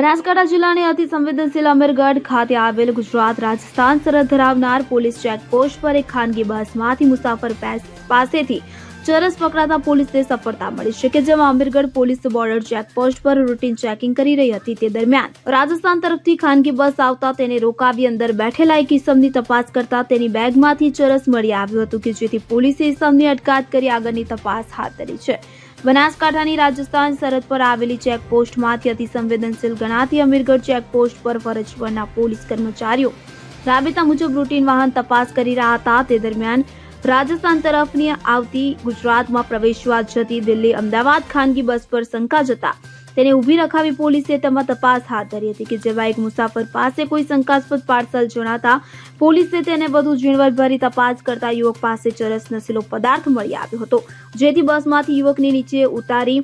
બનાસકાંઠા જિલ્લાની અતિ સંવેદનશીલ અમીરગઢ ખાતે આવેલ ગુજરાત રાજસ્થાન સરહદ ધરાવનાર પોલીસ ચેકપોસ્ટ પર એક ખાનગી બસમાંથી મુસાફર પાસેથી ચરસ પકડાતા પોલીસને સફળતા મળી છે કે જેમાં અમીરગઢ પોલીસ બોર્ડર ચેકપોસ્ટ પર રૂટીન ચેકિંગ કરી રહી હતી તે દરમિયાન રાજસ્થાન તરફથી ખાનગી બસ આવતા તેને રોકાવી અંદર બેઠેલા એક ઇસમની તપાસ કરતા તેની બેગમાંથી ચરસ મળી આવ્યું હતું કે જેથી પોલીસે ઇસમની અટકાયત કરી આગળની તપાસ હાથ ધરી છે। બનાસકાંઠાની રાજસ્થાન સરહદ પર આવેલી ચેકપોસ્ટમાંથી અતિ સંવેદનશીલ ગણાતી અમીરગઢ ચેકપોસ્ટ પર ફરજ પરના પોલીસ કર્મચારીઓ રાબેતા મુજબ રૂટીન વાહન તપાસ કરી રહ્યા હતા તે દરમિયાન રાજસ્થાન તરફની આવતી ગુજરાતમાં પ્રવેશવા જતી દિલ્હી અમદાવાદ ખાનગી બસ પર શંકા જતા તેને ઊભી રખાવી પોલીસે તેમાં તપાસ હાથ ધરી હતી કે જેમાં એક મુસાફર પાસે કોઈ શંકાસ્પદ પાર્સલ જણાતા પોલીસે તેને વધુ ઝીણવટભરી તપાસ કરતા યુવક પાસે ચરસ નશીલો પદાર્થ મળી આવ્યો હતો જેથી બસમાંથી યુવકને નીચે ઉતારી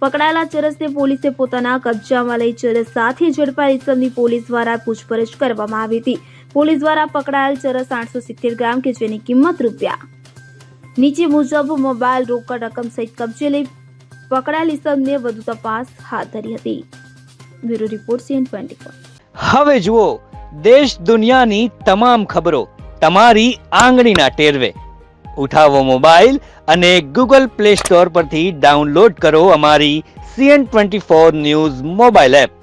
પકડાયેલા ચરસને પોલીસે પોતાના કબજામાં લઈ ચરસ સાથે ઝડપાયેલ ઇસમની પોલીસ દ્વારા પૂછપરછ કરવામાં આવી હતી। પોલીસ દ્વારા પકડાયેલ ચરસ 870 ગ્રામ કે જેની કિંમત રૂપિયા નીચે મુજબ મોબાઈલ રોકડ રકમ સહિત કબજે લઈ પકડાયેલ ઇસમને વધુ તપાસ હાથ ધરી હતી। Bureau report CN24। હવે જુઓ દેશ દુનિયાની તમામ ખબરો તમારી આંગળીના ટેરવે। ઉઠાવો મોબાઈલ અને Google Play Store પરથી ડાઉનલોડ કરો અમારી CN24 ન્યૂઝ મોબાઈલ એપ।